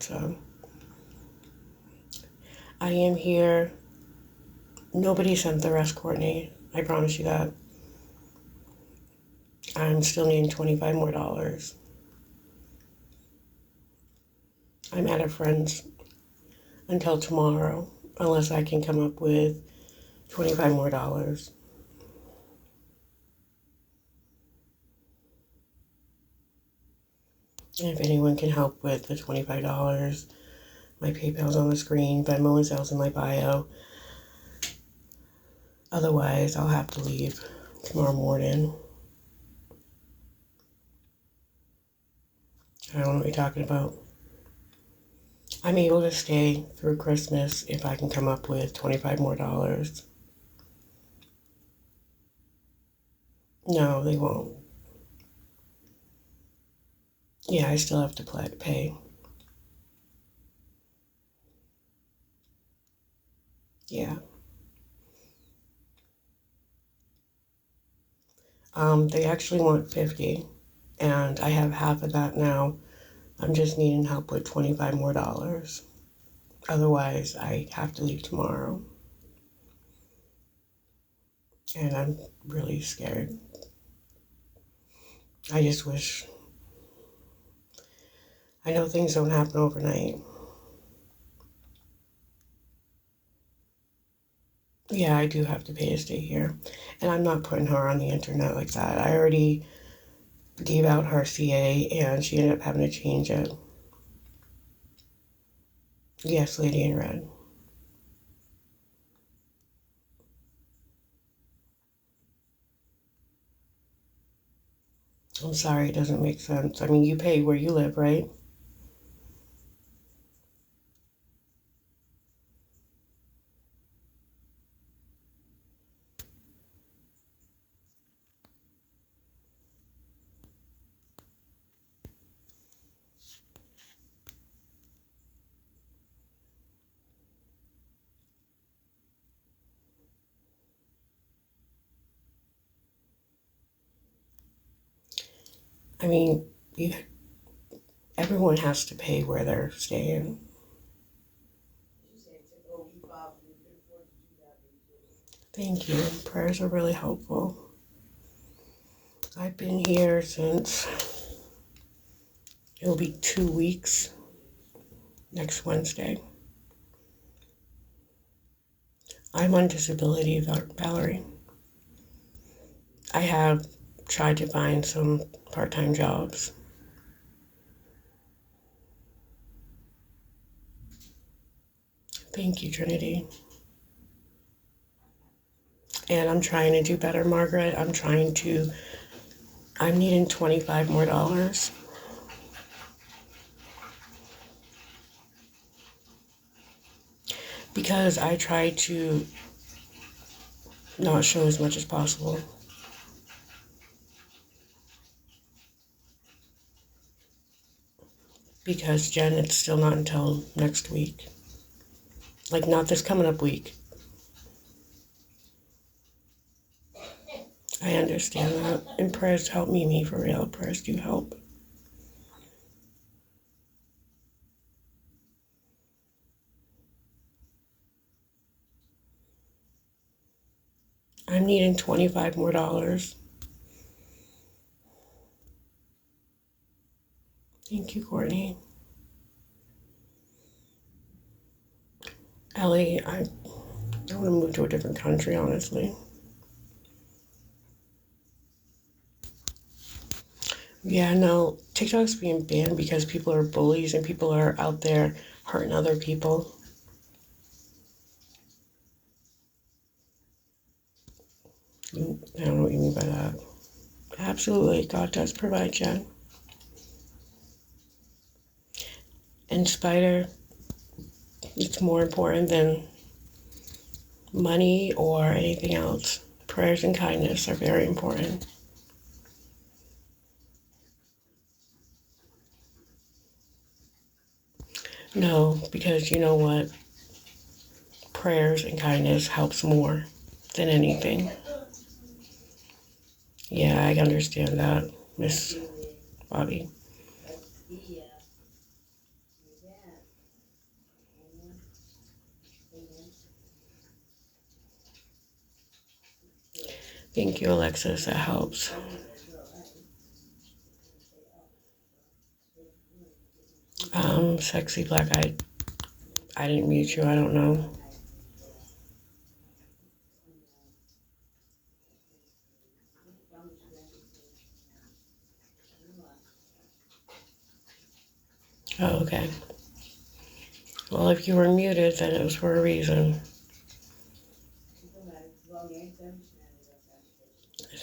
So I am here. Nobody sent the rest, Courtney. I promise you that. I'm still needing $25 more. I'm at a friend's until tomorrow, unless I can come up with $25 more. And if anyone can help with the $25, my PayPal's on the screen, Venmo and Zell's in my bio. Otherwise, I'll have to leave tomorrow morning. I don't know what you're talking about. I'm able to stay through Christmas if I can come up with $25 more. No, they won't. Yeah, I still have to pay. Yeah. They actually want 50, and I have half of that now. I'm just needing help with $25 more. Otherwise, I have to leave tomorrow. And I'm really scared. I just wish. I know things don't happen overnight. Yeah, I do have to pay to stay here. And I'm not putting her on the internet like that. I already gave out her CA and she ended up having to change it. Yes, Lady in Red. I'm sorry, it doesn't make sense. I mean, you pay where you live, right? I mean, everyone has to pay where they're staying. Thank you. Prayers are really helpful. I've been here since it'll be 2 weeks next Wednesday. I'm on disability, Valerie. I have tried to find some part-time jobs. Thank you, Trinity. And I'm trying to do better, Margaret. I'm needing $25 more. Because I try to not show as much as possible. Because, Jen, it's still not until next week. Like, not this coming up week. I understand that. And prayers help me for real. Prayers do help. I'm needing $25 more. Thank you, Courtney. Ellie, I want to move to a different country, honestly. Yeah, no, TikTok's being banned because people are bullies and people are out there hurting other people. I don't know what you mean by that. Absolutely, God does provide, Jen. And Spider, it's more important than money or anything else. Prayers and kindness are very important. No, because you know what? Prayers and kindness helps more than anything. Yeah, I understand that, Miss Bobby. Thank you, Alexis. That helps. Sexy Black, I didn't mute you. I don't know. Oh, okay. Well, if you were muted, then it was for a reason.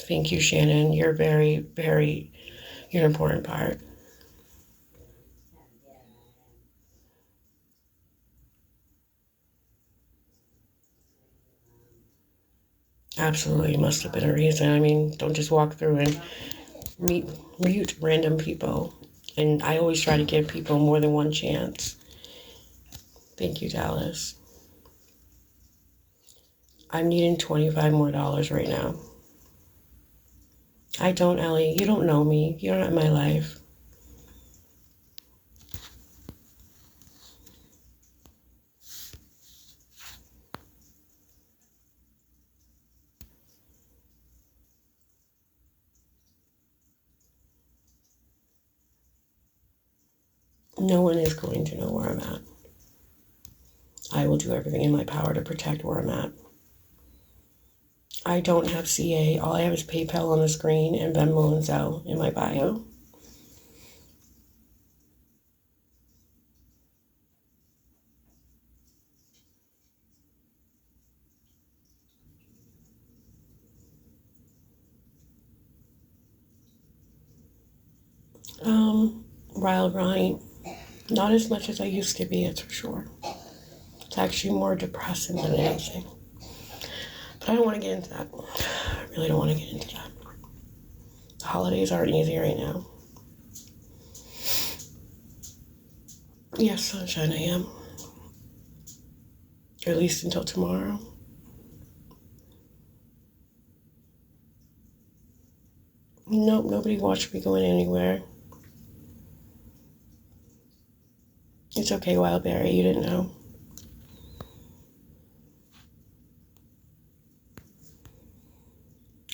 Thank you, Shannon. You're you're an important part. Absolutely must have been a reason. I mean, don't just walk through and mute random people. And I always try to give people more than one chance. Thank you, Dallas. I'm needing $25 more right now. I don't, Ellie. You don't know me. You're not in my life. No one is going to know where I'm at. I will do everything in my power to protect where I'm at. I don't have CA. All I have is PayPal on the screen and Venmo and Zelle in my bio. Wild Ronnie, not as much as I used to be, it's for sure. It's actually more depressing than anything. But I don't want to get into that. I really don't want to get into that. The holidays aren't easy right now. Yes, sunshine, I am. Or at least until tomorrow. Nope, nobody watched me going anywhere. It's okay, Wildberry, you didn't know.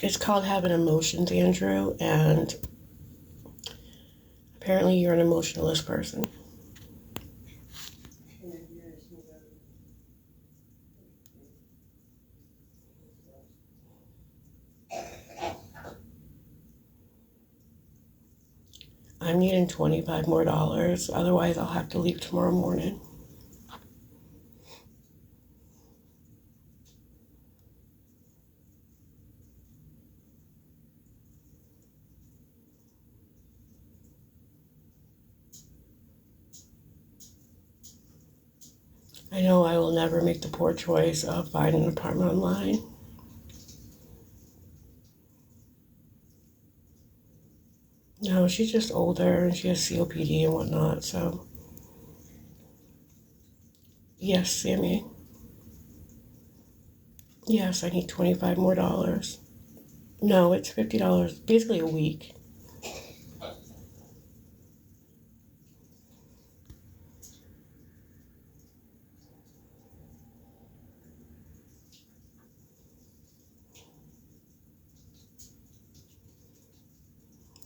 It's called having emotions, Andrew, and apparently you're an emotionless person. I'm needing $25 more, otherwise I'll have to leave tomorrow morning. I know I will never make the poor choice of finding an apartment online. No, she's just older and she has COPD and whatnot, so. Yes, Sammy. Yes, I need $25 more. No, it's $50, basically a week.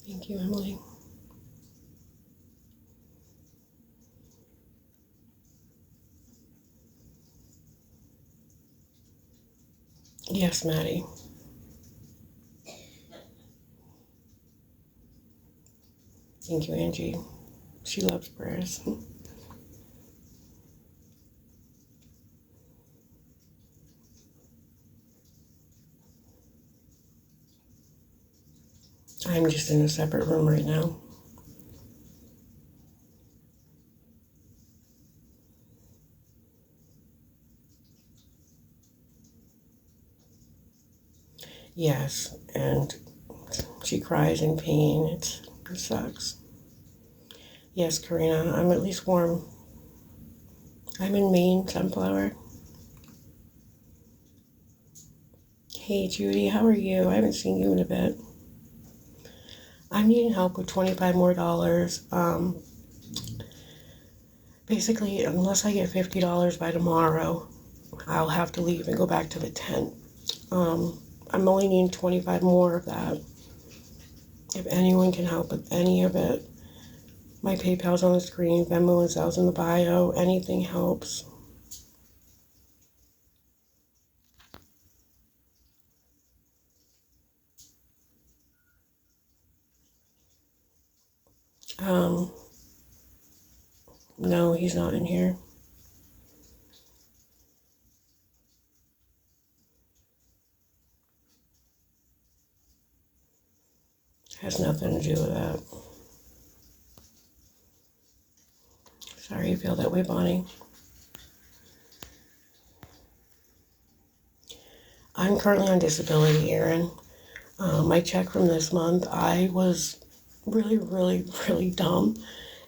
Thank you, Emily. Yes, Maddie. Thank you, Angie. She loves prayers. I'm just in a separate room right now. Yes, and she cries in pain. It sucks. Yes, Karina, I'm at least warm. I'm in Maine, Sunflower. Hey, Judy, how are you? I haven't seen you in a bit. I'm needing help with $25 more. Basically, unless I get $50 by tomorrow, I'll have to leave and go back to the tent. I'm only needing 25 more of that. If anyone can help with any of it, my PayPal's on the screen, Venmo and Zell's in the bio. Anything helps. No, he's not in here. Has nothing to do with that. Sorry you feel that way, Bonnie. I'm currently on disability, Aaron. My check from this month, I was really, really, really dumb.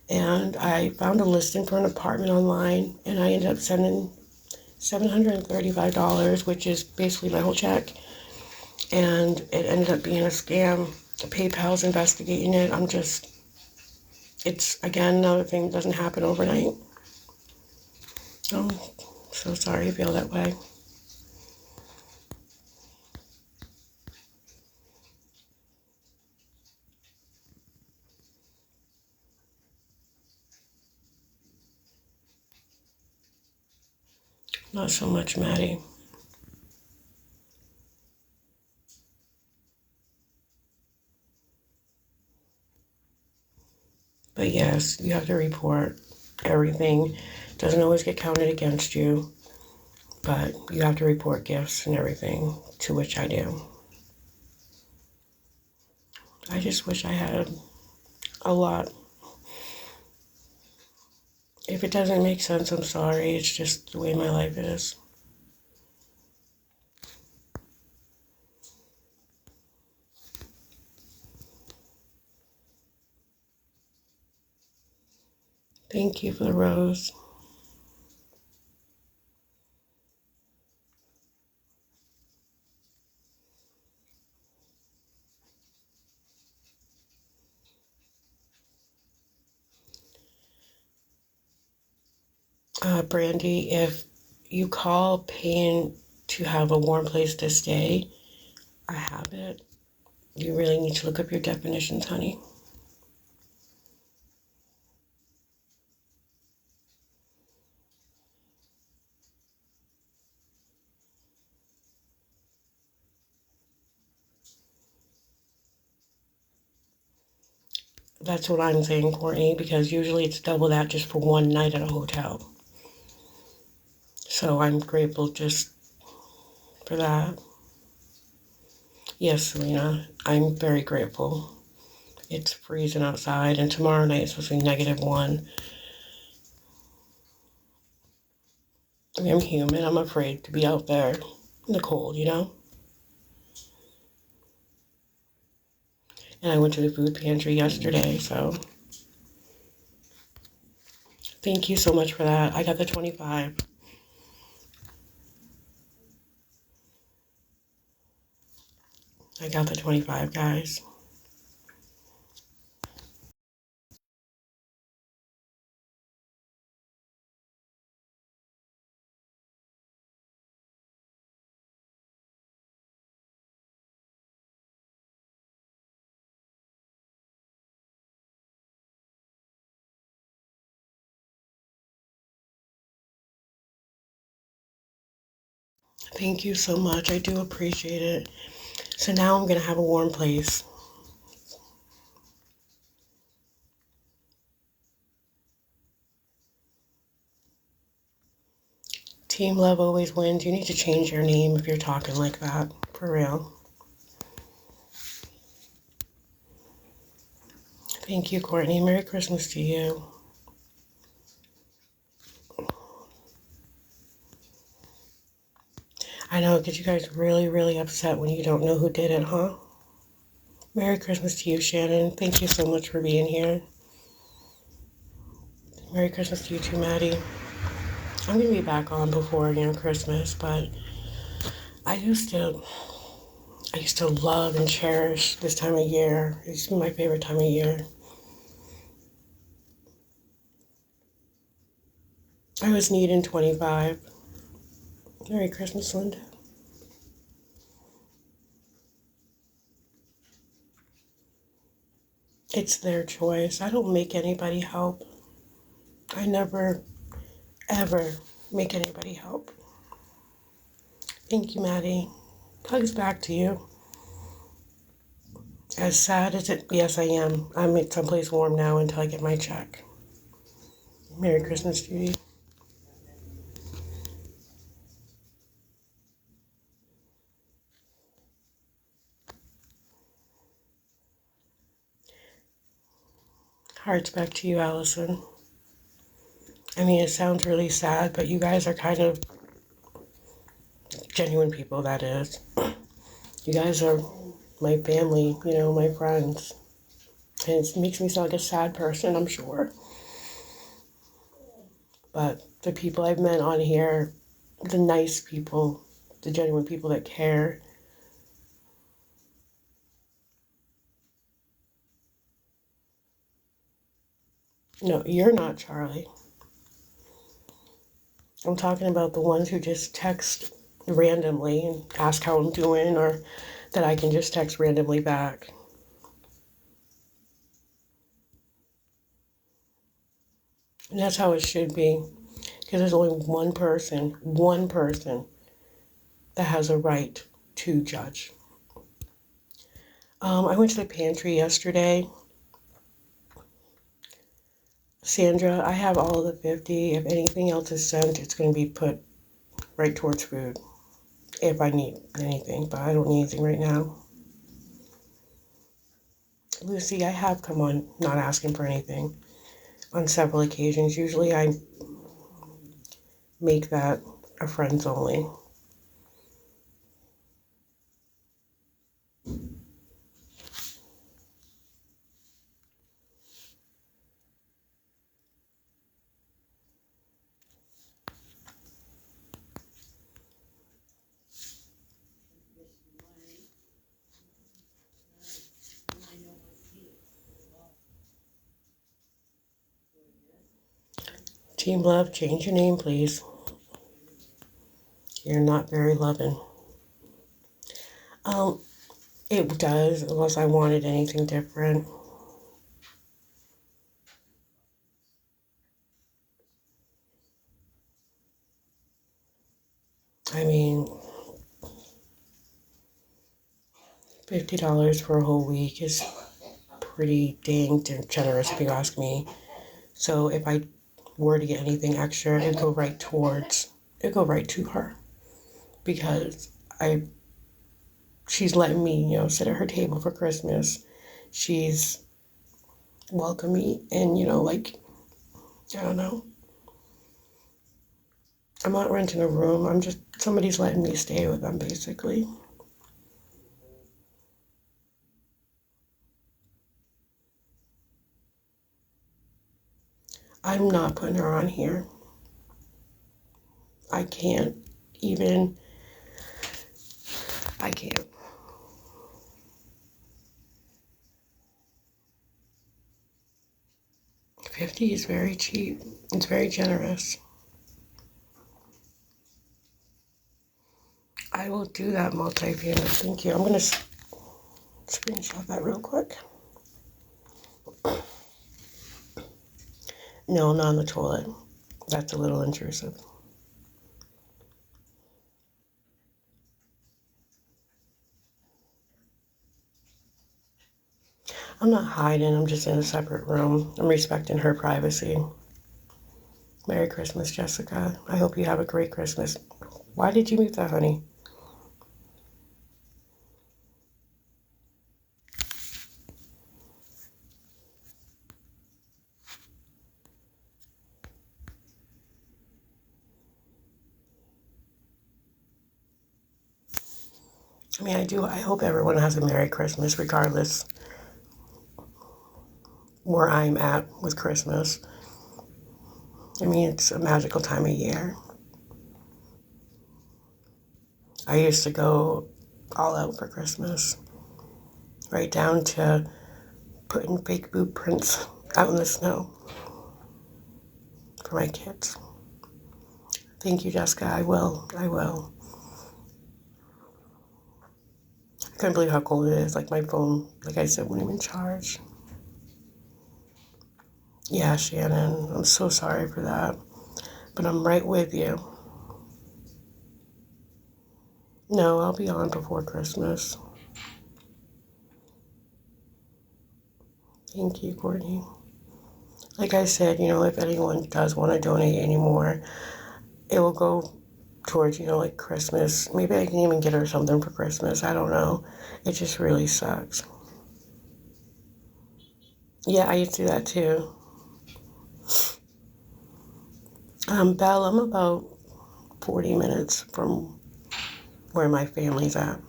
And I found a listing for an apartment online, and I ended up sending $735, which is basically my whole check. And it ended up being a scam. PayPal's investigating it. It's, again, another thing that doesn't happen overnight. I'm so sorry you feel that way. Not so much, Maddie. But yes, you have to report everything. Doesn't always get counted against you, but you have to report gifts and everything, to which I do. I just wish I had a lot. If it doesn't make sense, I'm sorry. It's just the way my life is. Thank you for the rose. Brandy, if you call paying to have a warm place to stay, I have it. You really need to look up your definitions, honey. That's what I'm saying, Courtney, because usually it's double that just for one night at a hotel. So I'm grateful just for that. Yes, Selena, I'm very grateful. It's freezing outside, and tomorrow night it's supposed to be -1. I mean, I'm human. I'm afraid to be out there in the cold, you know? And I went to the food pantry yesterday, so thank you so much for that. I got the 25. I got the 25, guys. Thank you so much. I do appreciate it. So now I'm going to have a warm place. Team love always wins. You need to change your name if you're talking like that. For real. Thank you, Courtney. Merry Christmas to you. I know it gets you guys really, really upset when you don't know who did it, huh? Merry Christmas to you, Shannon. Thank you so much for being here. Merry Christmas to you too, Maddie. I'm going to be back on before, Christmas, but I used to love and cherish this time of year. It's my favorite time of year. I was needing 25. Merry Christmas, Linda. It's their choice. I don't make anybody help. I never, ever make anybody help. Thank you, Maddie. Hugs back to you. As sad as it, yes, I am. I'm at someplace warm now until I get my check. Merry Christmas, Judy. Hearts back to you, Allison. I mean, it sounds really sad, but you guys are kind of genuine people, that is. You guys are my family, you know, my friends. And it makes me sound like a sad person, I'm sure. But the people I've met on here, the nice people, the genuine people that care. No, you're not Charlie. I'm talking about the ones who just text randomly and ask how I'm doing, or that I can just text randomly back. And that's how it should be. Because there's only one person that has a right to judge. I went to the pantry yesterday. Sandra, I have all of the 50. If anything else is sent, it's going to be put right towards food. If I need anything, but I don't need anything right now. Lucy, I have come on not asking for anything on several occasions. Usually I make that a friends only. Team Love, change your name, please. You're not very loving. It does, unless I wanted anything different. I mean, $50 for a whole week is pretty dang generous if you ask me. So if I were to get anything extra, it'd go right to her. Because she's letting me, sit at her table for Christmas. She's welcomed me and, I don't know. I'm not renting a room. Somebody's letting me stay with them, basically. I'm not putting her on here. I can't. I can't. $50 is very cheap. It's very generous. I will do that multi-payment. Thank you. I'm going to screenshot that real quick. No, not on the toilet. That's a little intrusive. I'm not hiding. I'm just in a separate room. I'm respecting her privacy. Merry Christmas, Jessica. I hope you have a great Christmas. Why did you mute that, honey? I mean, I hope everyone has a Merry Christmas, regardless where I'm at with Christmas. I mean, it's a magical time of year. I used to go all out for Christmas, right down to putting fake boot prints out in the snow for my kids. Thank you, Jessica. I will. I couldn't believe how cold it is. Like my phone, like I said, wouldn't even charge. Yeah, Shannon, I'm so sorry for that. But I'm right with you. No, I'll be on before Christmas. Thank you, Courtney. Like I said, if anyone does want to donate anymore, it will go towards, like Christmas. Maybe I can even get her something for Christmas. I don't know. It just really sucks. Yeah, I used to do that too. Belle, I'm about 40 minutes from where my family's at.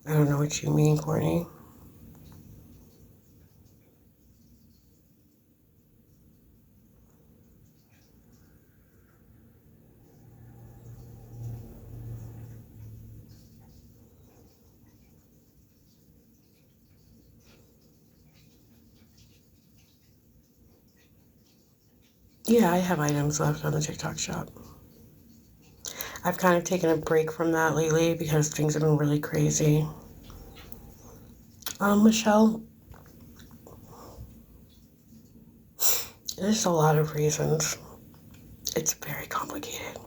I don't know what you mean, Courtney. Yeah, I have items left on the TikTok shop. I've kind of taken a break from that lately because things have been really crazy. Michelle, there's a lot of reasons. It's very complicated.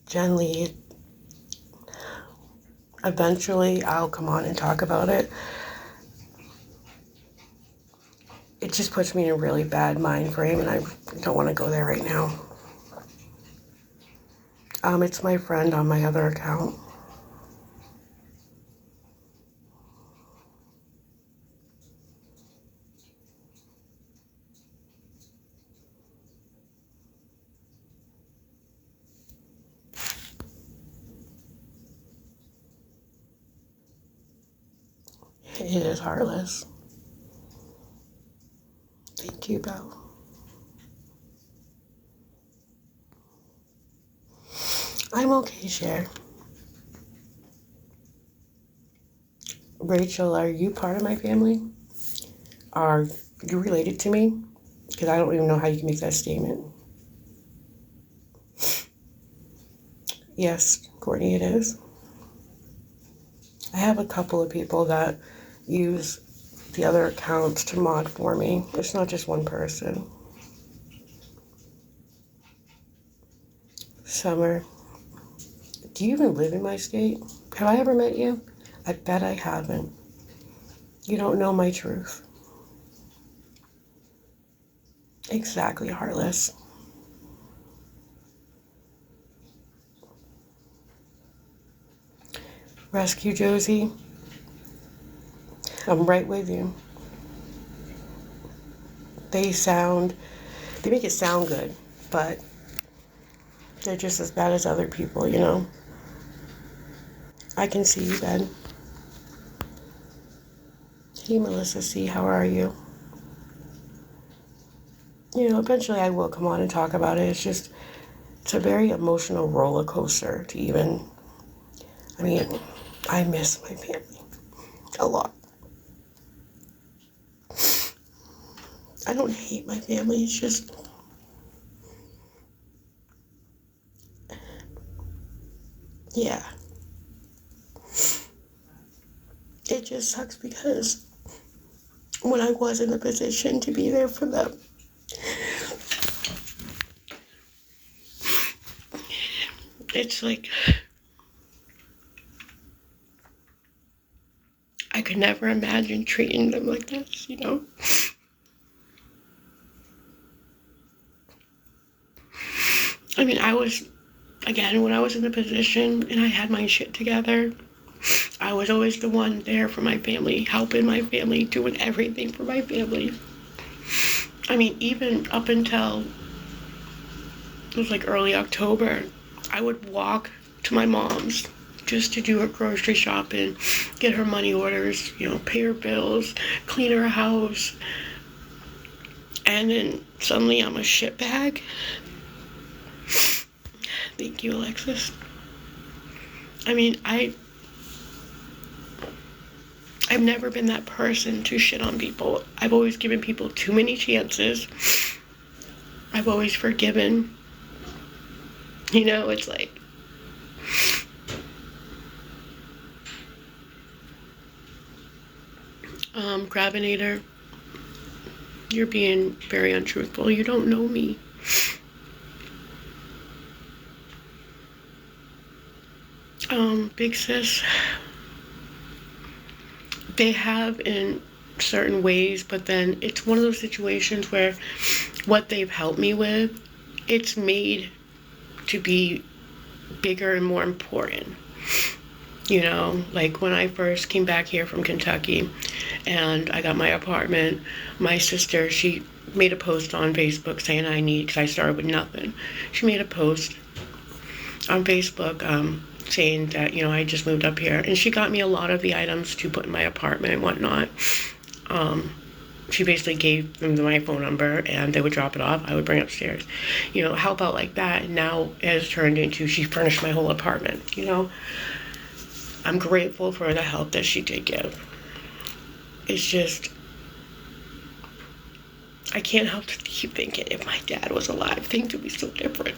Jen Lee, eventually I'll come on and talk about it. It just puts me in a really bad mind frame, and I don't want to go there right now. It's my friend on my other account. It is heartless. Thank you, Belle. I'm okay, Cher. Rachel, are you part of my family? Are you related to me? Because I don't even know how you can make that statement. Yes, Courtney, it is. I have a couple of people that use the other accounts to mod for me. It's not just one person. Summer, do you even live in my state? Have I ever met you? I bet I haven't. You don't know my truth. Exactly, Heartless. Rescue Josie, I'm right with you. They make it sound good, but they're just as bad as other people. I can see you, Ben. Hey, Melissa C., how are you? Eventually I will come on and talk about it. It's a very emotional roller coaster to even, I miss my family a lot. I don't hate my family, it's just, yeah. It just sucks because when I was in a position to be there for them, it's like I could never imagine treating them like this. When I was in the position and I had my shit together, I was always the one there for my family, helping my family, doing everything for my family. Even up until it was like early October, I would walk to my mom's just to do her grocery shopping, get her money orders, pay her bills, clean her house. And then suddenly I'm a shitbag. Thank you, Alexis. I've never been that person to shit on people. I've always given people too many chances. I've always forgiven. You know, it's like, Gravinator, you're being very untruthful. You don't know me. Big Sis, they have in certain ways, but then it's one of those situations where what they've helped me with, it's made to be bigger and more important. You know, like when I first came back here from Kentucky and I got my apartment, my sister, she made a post on Facebook saying because I started with nothing. She made a post on Facebook saying that, you know, I just moved up here. And she got me a lot of the items to put in my apartment and whatnot. She basically gave them my phone number and they would drop it off. I would bring it upstairs. You know, help out like that. And now it has turned into she furnished my whole apartment, you know. I'm grateful for the help that she did give. It's just, I can't help to keep thinking if my dad was alive, things would be so different.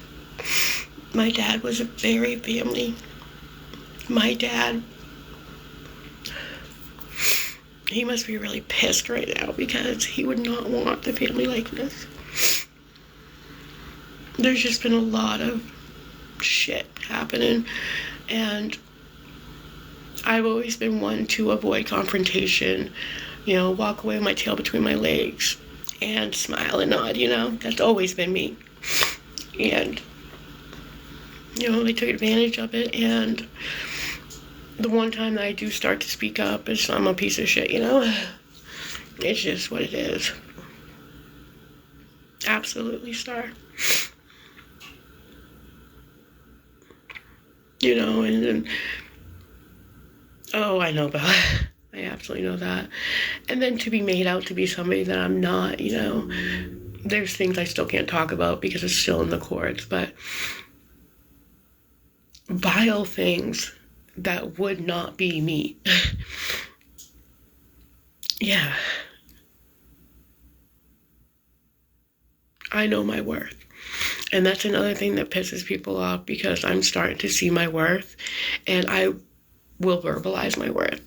My dad was very family. My dad, he must be really pissed right now because he would not want the family like this. There's just been a lot of shit happening, and I've always been one to avoid confrontation, you know, walk away with my tail between my legs and smile and nod, you know. That's always been me. And, you know, they took advantage of it, and the one time that I do start to speak up is I'm a piece of shit, you know. It's just what it is. Absolutely, Star. You know, and then, oh, I know about it. I absolutely know that. And then to be made out to be somebody that I'm not, you know, there's things I still can't talk about because it's still in the courts, but vile things that would not be me. Yeah. I know my worth. And that's another thing that pisses people off because I'm starting to see my worth and I will verbalize my worth.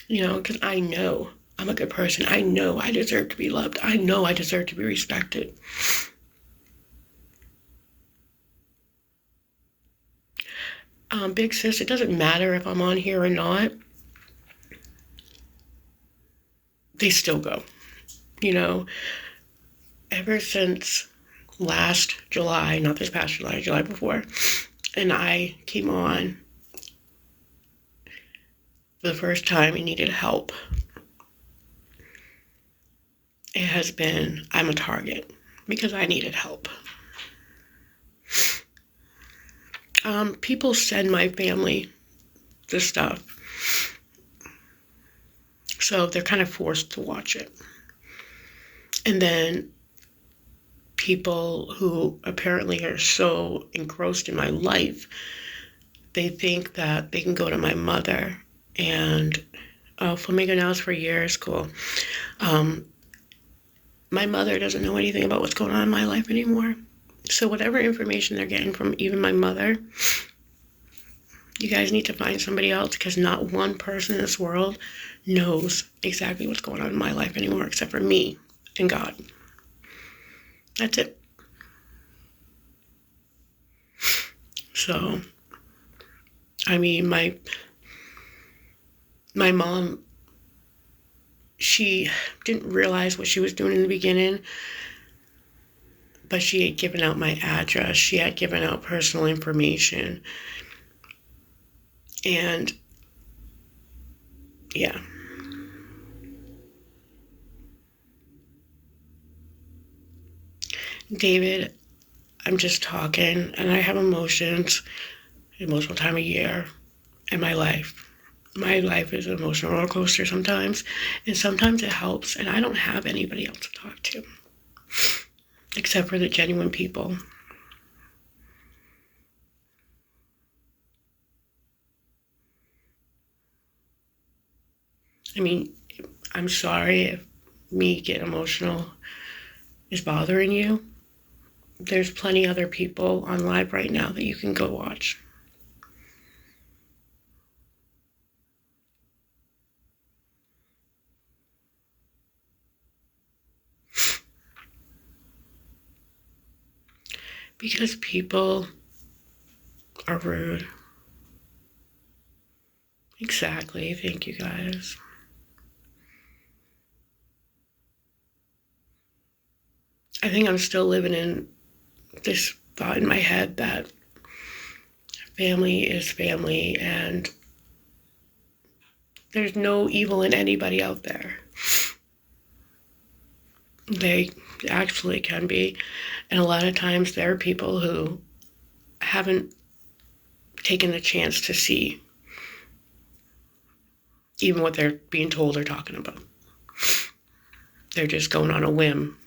You know, because I know I'm a good person. I know I deserve to be loved. I know I deserve to be respected. Big Sis, it doesn't matter if I'm on here or not. They still go. You know, ever since last July, not this past July, July before, and I came on for the first time and needed help, it has been, I'm a target because I needed help. People send my family the stuff, so they're kind of forced to watch it. And then people who apparently are so engrossed in my life, they think that they can go to my mother and, oh, Flamingo Nails for years, cool. My mother doesn't know anything about what's going on in my life anymore. So whatever information they're getting from even my mother, you guys need to find somebody else because not one person in this world knows exactly what's going on in my life anymore except for me and God. That's it. So, I mean, my mom, she didn't realize what she was doing in the beginning, but she had given out my address. She had given out personal information. And, yeah. David, I'm just talking, and I have emotions, emotional time of year in my life. My life is an emotional roller coaster sometimes, and sometimes it helps, and I don't have anybody else to talk to, except for the genuine people. I mean, I'm sorry if me getting emotional is bothering you. There's plenty other people on live right now that you can go watch. Because people are rude. Exactly. Thank you, guys. I think I'm still living in this thought in my head that family is family and there's no evil in anybody out there. They actually can be. And a lot of times there are people who haven't taken the chance to see even what they're being told or talking about. They're just going on a whim.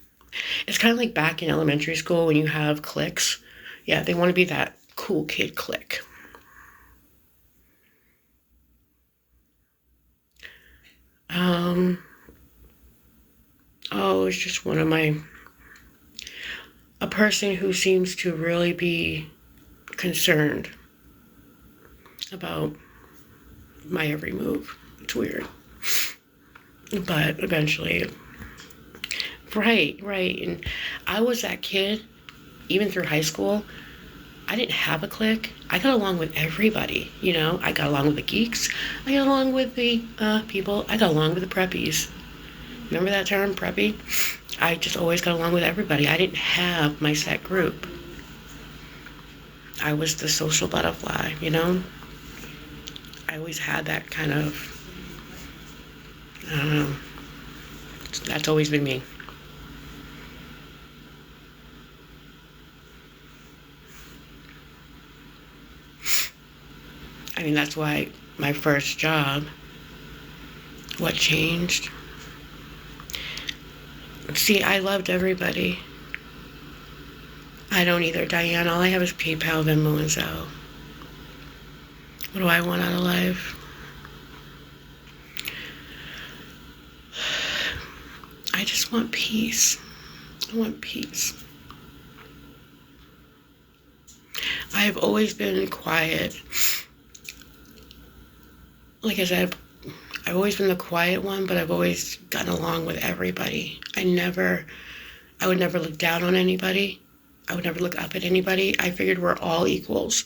It's kind of like back in elementary school when you have cliques. Yeah, they want to be that cool kid clique. It's just a person who seems to really be concerned about my every move. It's weird. But eventually, right. And I was that kid, even through high school. I didn't have a clique. I got along with everybody, I got along with the geeks. I got along with the people. I got along with the preppies. Remember that term, preppy? I just always got along with everybody. I didn't have my set group. I was the social butterfly, I always had that kind of, I don't know. That's always been me. I mean, that's why my first job, what changed? See, I loved everybody. I don't either, Diane. All I have is PayPal, Venmo, and Zelle. What do I want out of life? I just want peace. I want peace. I've always been quiet. Like I said, I've always been the quiet one, but I've always gotten along with everybody. I would never look down on anybody. I would never look up at anybody. I figured we're all equals.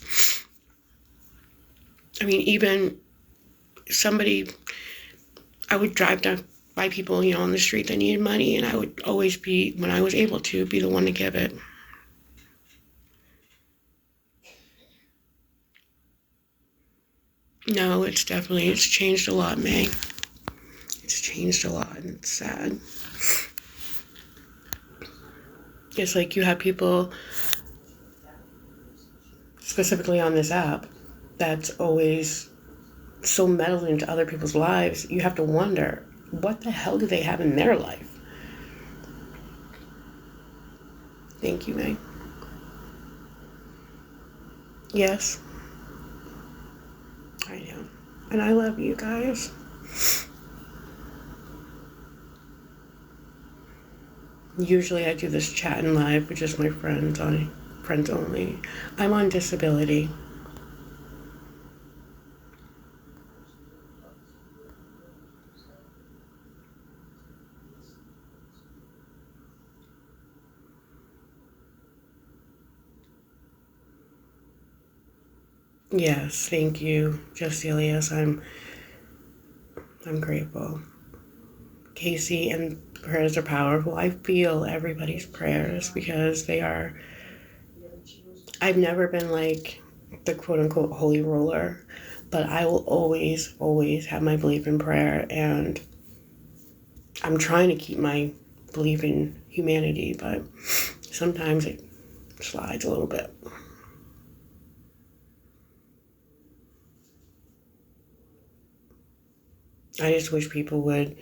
I mean, even I would drive down by people, on the street that needed money, and I would always be, when I was able to, be the one to give it. No, it's changed a lot, May. It's changed a lot, and it's sad. It's like you have people, specifically on this app, that's always so meddling into other people's lives. You have to wonder, what the hell do they have in their life? Thank you, May. Yes. I know. And I love you guys. Usually I do this chatting live with just my friends only. I'm on disability. Yes, thank you, Joselius. I'm grateful. Casey, and prayers are powerful. I feel everybody's prayers because I've never been like the quote unquote holy roller, but I will always, always have my belief in prayer, and I'm trying to keep my belief in humanity, but sometimes it slides a little bit. I just wish people would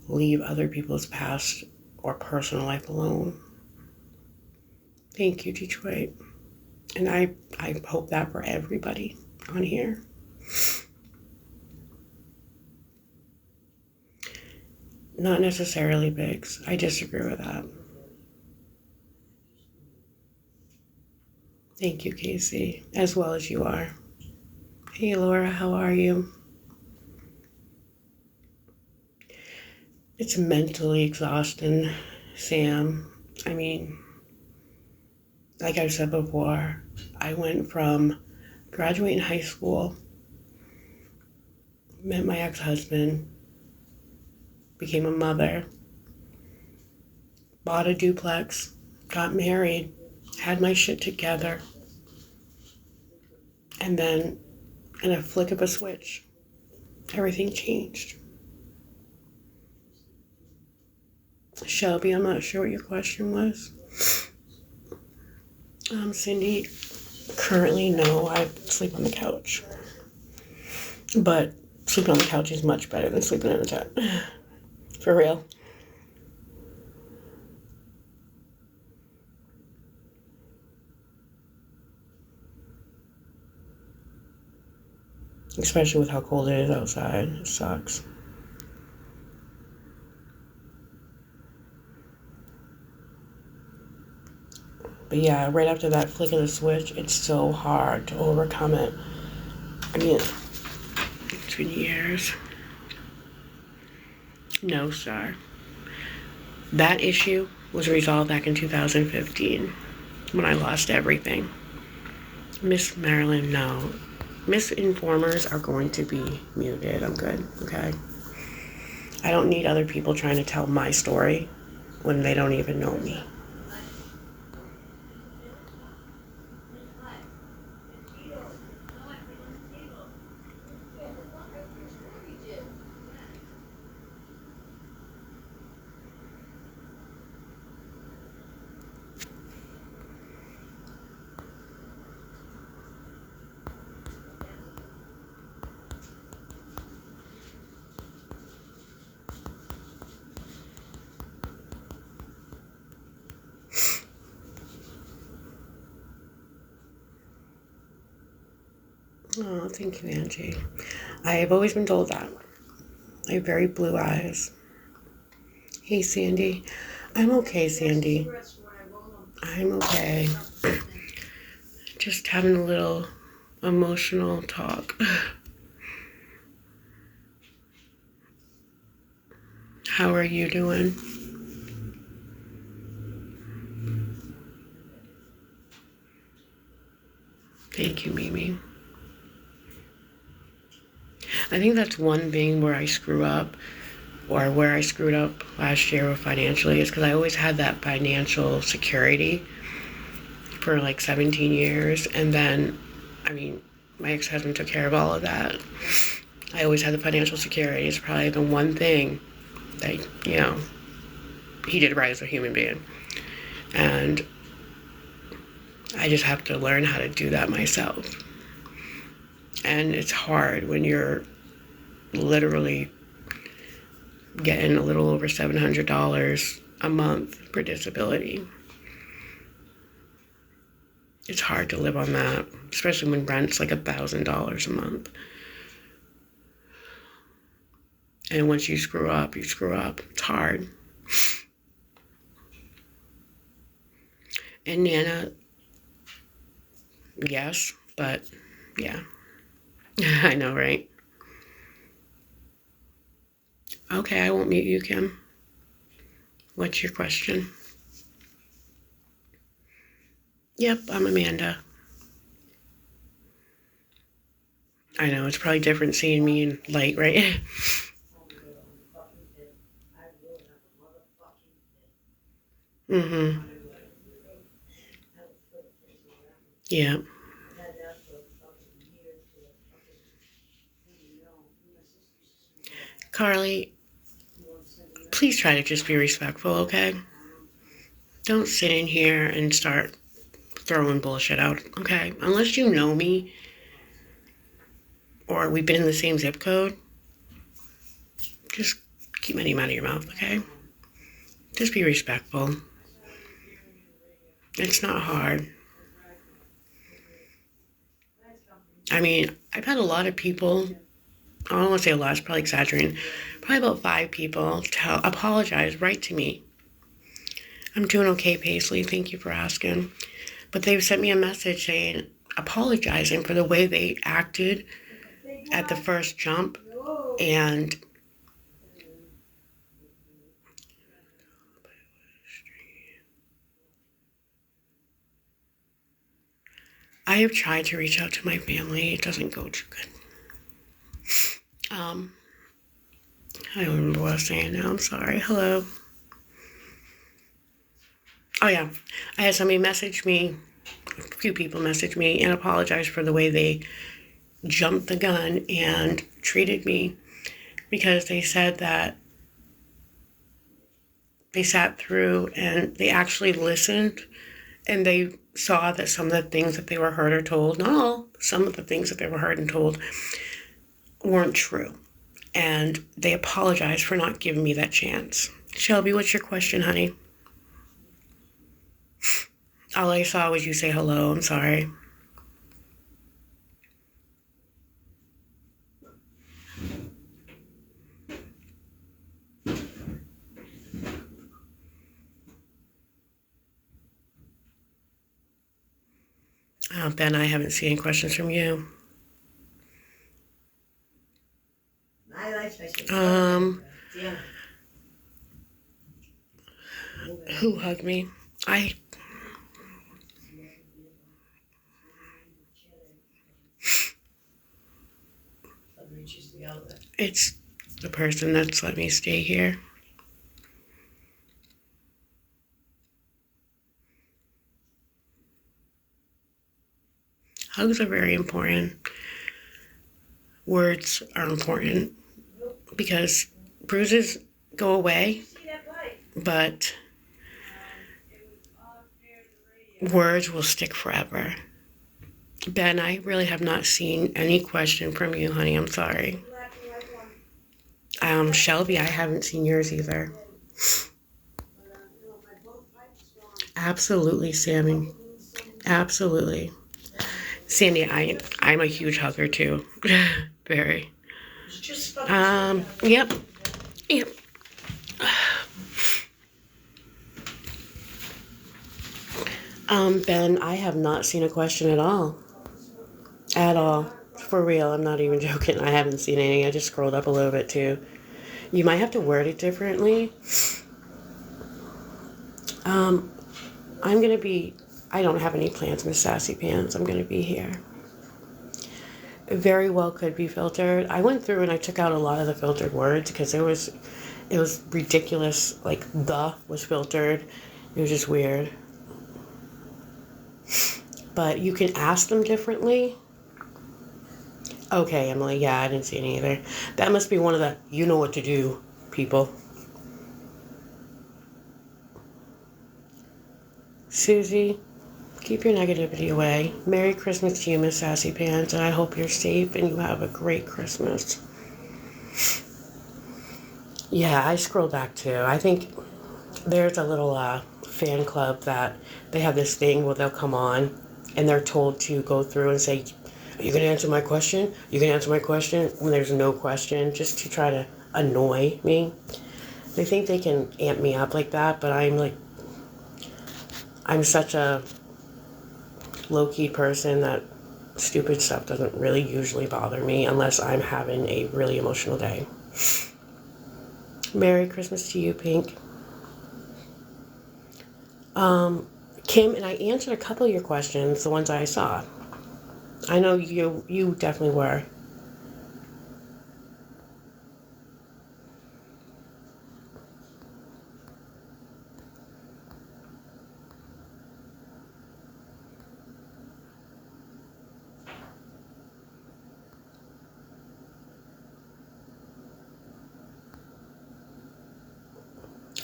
leave other people's past or personal life alone. Thank you, Detroit. And I hope that for everybody on here. Not necessarily Biggs. I disagree with that. Thank you, Casey, as well as you are. Hey, Laura, how are you? It's mentally exhausting, Sam. I mean, like I've said before, I went from graduating high school, met my ex-husband, became a mother, bought a duplex, got married, had my shit together, and then in a flick of a switch, everything changed. Shelby, I'm not sure what your question was. Cindy, currently, no, I sleep on the couch. But sleeping on the couch is much better than sleeping in a tent. For real. Especially with how cold it is outside. It sucks. But yeah, right after that flick of the switch, it's so hard to overcome it. I mean, it's been years. No, sir. That issue was resolved back in 2015 when I lost everything. Miss Marilyn, no. Misinformers are going to be muted. I'm good, okay? I don't need other people trying to tell my story when they don't even know me. Oh, thank you, Angie. I have always been told that. I have very blue eyes. Hey, Sandy. I'm okay, Sandy. I'm okay. Just having a little emotional talk. How are you doing? Thank you, Mimi. I think that's one thing where I screw up, or where I screwed up last year financially, is because I always had that financial security for like 17 years. And then, I mean, my ex-husband took care of all of that. I always had the financial security. It's probably the one thing that, you know, he did right as a human being. And I just have to learn how to do that myself. And it's hard when you're literally getting a little over $700 a month for disability. It's hard to live on that, especially when rent's like $1,000 a month. And once you screw up, you screw up. It's hard. And Nana, yes, but yeah. I know, right? Okay, I won't mute you, Kim. What's your question? Yep, I'm Amanda. I know, it's probably different seeing me in light, right? Mm-hmm. Yeah. Carly, please try to just be respectful, okay? Don't sit in here and start throwing bullshit out, okay? Unless you know me or we've been in the same zip code, just keep my name out of your mouth, okay? Just be respectful. It's not hard. I mean, I've had a lot of people I don't want to say a lot, it's probably exaggerating, probably about 5 people to apologize right to me. I'm doing okay, Paisley. Thank you for asking. But they've sent me a message saying, apologizing for the way they acted at the first jump. And I have tried to reach out to my family. It doesn't go too good. I don't remember what I was saying now. I'm sorry. Hello. Oh, yeah. I had somebody message me, a few people message me and apologize for the way they jumped the gun and treated me, because they said that they sat through and they actually listened, and they saw that some of the things that they were heard or told, not all, some of the things that they were heard and told weren't true. And they apologized for not giving me that chance. Shelby, what's your question, honey? All I saw was you say hello. I'm sorry. Ben, I haven't seen any questions from you. Who hugged me? It's the person that's let me stay here. Hugs are very important. Words are important because bruises go away, but words will stick forever. Ben, I really have not seen any question from you, honey. I'm sorry. Shelby, I haven't seen yours either. Absolutely, Sammy. Absolutely. Sandy, I'm a huge hugger too. Very. Yep. Ben, I have not seen a question at all. At all. For real, I'm not even joking. I haven't seen any. I just scrolled up a little bit too. You might have to word it differently. I don't have any plans, Miss Sassy Pants. I'm going to be here. It very well could be filtered. I went through and I took out a lot of the filtered words because it was ridiculous. Like, the was filtered. It was just weird. But you can ask them differently. Okay, Emily. Yeah, I didn't see any either. That must be one of the you know what to do people. Susie, keep your negativity away. Merry Christmas to you, Miss Sassy Pants, and I hope you're safe and you have a great Christmas. Yeah, I scrolled back too. I think there's a little fan club that they have this thing where they'll come on and they're told to go through and say, are you going to answer my question? You can answer my question when there's no question, just to try to annoy me. They think they can amp me up like that, but I'm such a low-key person that stupid stuff doesn't really usually bother me unless I'm having a really emotional day. Merry Christmas to you, Pink. Kim, and I answered a couple of your questions, the ones I saw. I know you definitely were.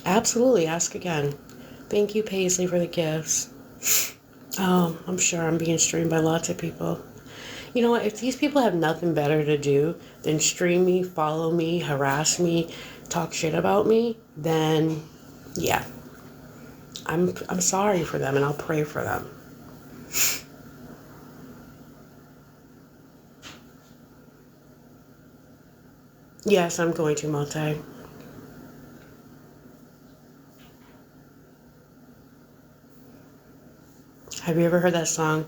Absolutely, ask again. Thank you, Paisley, for the gifts. Oh, I'm sure I'm being streamed by lots of people. You know what? If these people have nothing better to do than stream me, follow me, harass me, talk shit about me, then yeah. I'm sorry for them and I'll pray for them. Yes, I'm going to multi. Have you ever heard that song?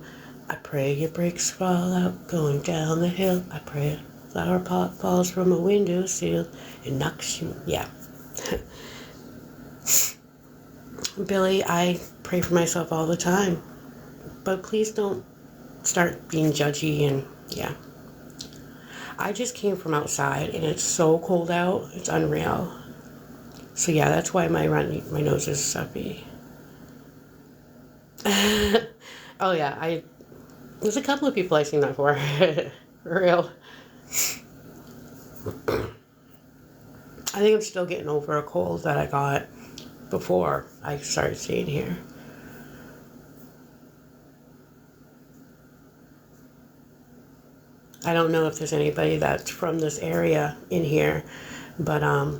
I pray your bricks fall out going down the hill. I pray a flower pot falls from a windowsill and knocks you. Yeah. Billy, I pray for myself all the time. But please don't start being judgy and yeah. I just came from outside and it's so cold out. It's unreal. So yeah, that's why my nose is stuffy. Oh yeah, there's a couple of people I've seen that for. For real. I think I'm still getting over a cold that I got before I started staying here. I don't know if there's anybody that's from this area in here, but I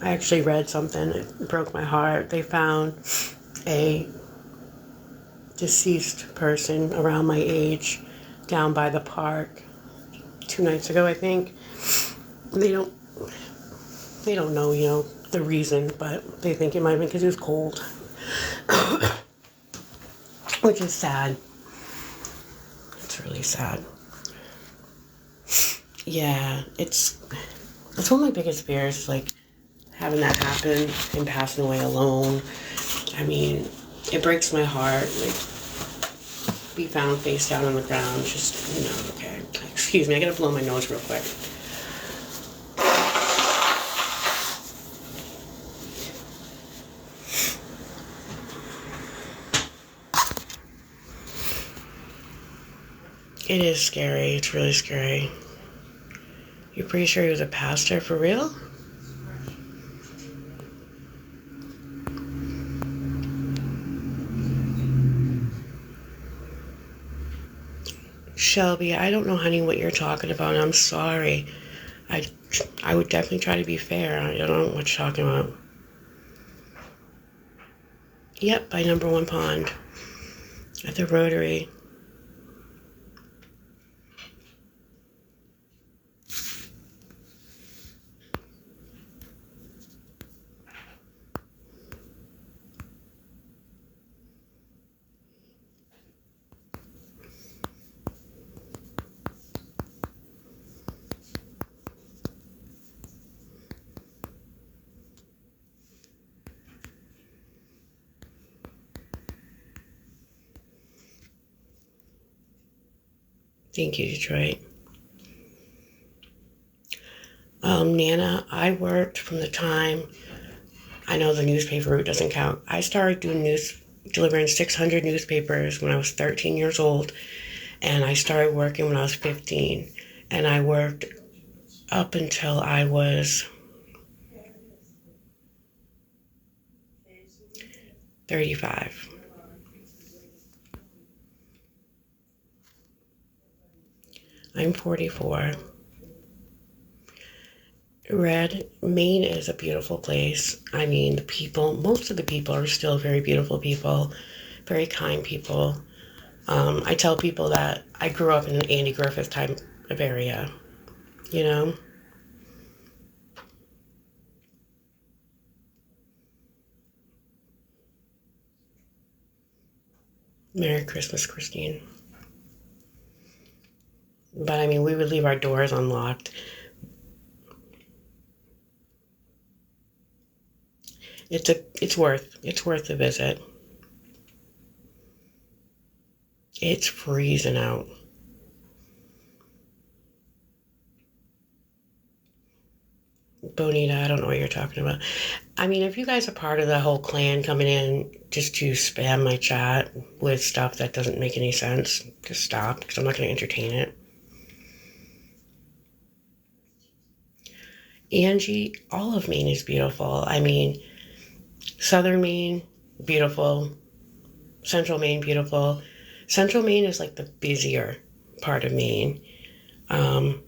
actually read something. It broke my heart. They found a deceased person around my age down by the park 2 nights ago, I think. They don't know, the reason, but they think it might have been because it was cold. Which is sad. It's really sad. Yeah, it's one of my biggest fears, like having that happen and passing away alone. I mean, it breaks my heart. Like, be found face down on the ground, just, okay. Excuse me, I gotta blow my nose real quick. It is scary. It's really scary. You're pretty sure he was a pastor for real? Shelby, I don't know, honey, what you're talking about. I'm sorry. I would definitely try to be fair. I don't know what you're talking about. Yep, by number 1 pond. At the Rotary. Thank you, Detroit. Nana, I worked from the time, I know the newspaper route doesn't count. I started delivering 600 newspapers when I was 13 years old, and I started working when I was 15. And I worked up until I was 35. I'm 44. Maine is a beautiful place. I mean, most of the people are still very beautiful people, very kind people. I tell people that I grew up in an Andy Griffith type of area, you know? Merry Christmas, Christine. But I mean, we would leave our doors unlocked. It's worth the visit. It's freezing out. Bonita, I don't know what you're talking about. I mean, if you guys are part of the whole clan coming in just to spam my chat with stuff that doesn't make any sense, just stop, because I'm not going to entertain it. Angie, all of Maine is beautiful. I mean, southern Maine, beautiful. Central Maine, beautiful. Central Maine is like the busier part of Maine. And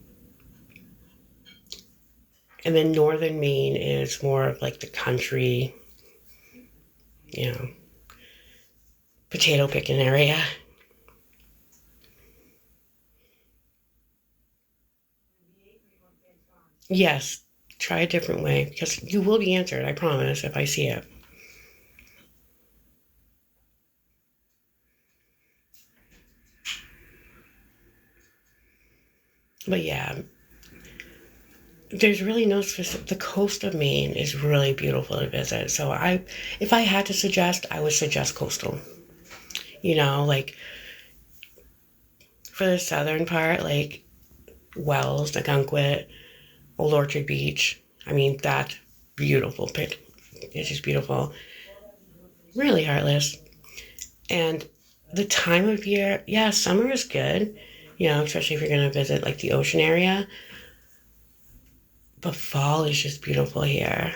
then northern Maine is more of like the country, potato picking area. Yes, try a different way because you will be answered, I promise, if I see it. But yeah, there's really no specific. The coast of Maine is really beautiful to visit. So if I had to suggest, I would suggest coastal. Like for the southern part, like Wells, Nagunquit, Old Orchard Beach. I mean, that beautiful pic. It's just beautiful. Really heartless. And the time of year, yeah, summer is good. Especially if you're going to visit like the ocean area. But fall is just beautiful here.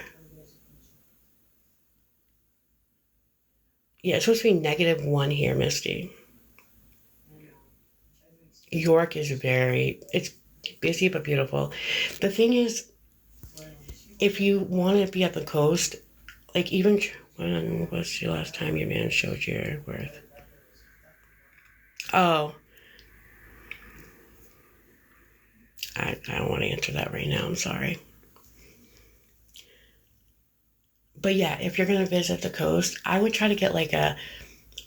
Yeah, it's supposed to be -1 here, Misty. York is it's busy but beautiful. The thing is, if you want to be at the coast, like even when was the last time your man showed your worth? Oh, I don't want to answer that right now. I'm sorry. But yeah, if you're going to visit the coast, I would try to get like a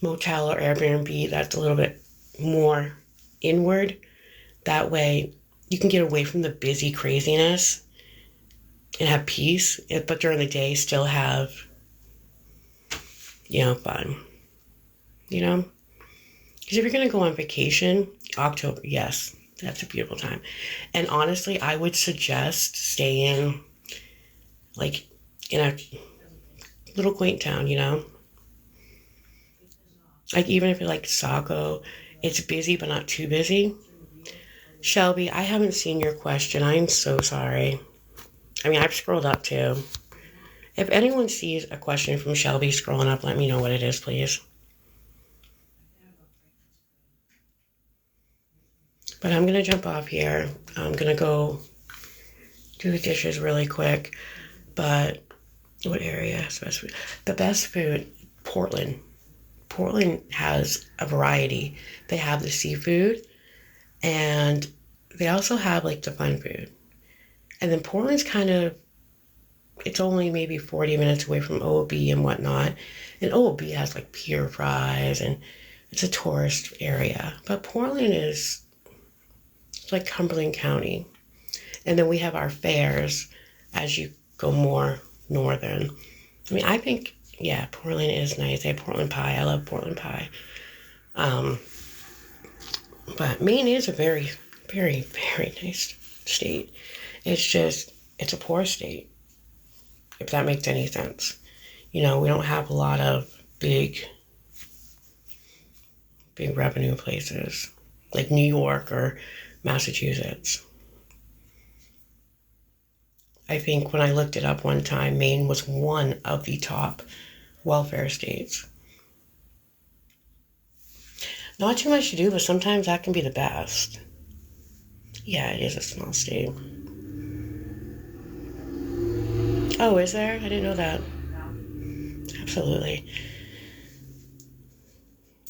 motel or Airbnb that's a little bit more inward. That way you can get away from the busy craziness and have peace, but during the day still have, fun. Because if you're going to go on vacation, October, yes, that's a beautiful time. And honestly, I would suggest staying like in a little quaint town, Like even if you're like Saco, it's busy but not too busy. Shelby, I haven't seen your question. I'm so sorry. I mean, I've scrolled up too. If anyone sees a question from Shelby scrolling up, let me know what it is, please. But I'm going to jump off here. I'm going to go do the dishes really quick. But what area has the best food? The best food, Portland. Portland has a variety. They have the seafood and they also have like the fun food. And then Portland's it's only maybe 40 minutes away from OB and whatnot. And OB has like pier fries and it's a tourist area. But Portland is like Cumberland County. And then we have our fairs as you go more northern. I mean, I think, yeah, Portland is nice. They have Portland pie. I love Portland pie. But Maine is a very, very, very nice state. It's a poor state, if that makes any sense. We don't have a lot of big revenue places like New York or Massachusetts. I think when I looked it up one time, Maine was one of the top welfare states. Not too much to do, but sometimes that can be the best. Yeah, it is a small state. Oh, is there? I didn't know that. Absolutely.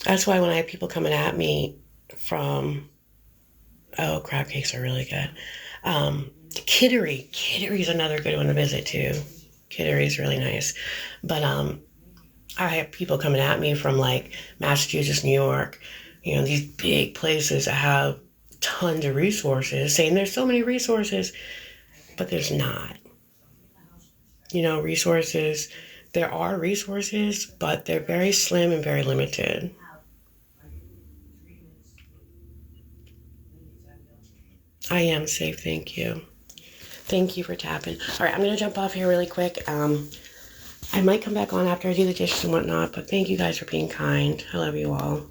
That's why when I have people coming at me from, oh, crab cakes are really good. Kittery. Kittery's another good one to visit too. Kittery's really nice. But I have people coming at me from like Massachusetts, New York, these big places that have tons of resources, saying there's so many resources, but there's not. Resources, there are resources, but they're very slim and very limited. I am safe, thank you. Thank you for tapping. All right, I'm going to jump off here really quick. I might come back on after I do the dishes and whatnot, but thank you guys for being kind. I love you all.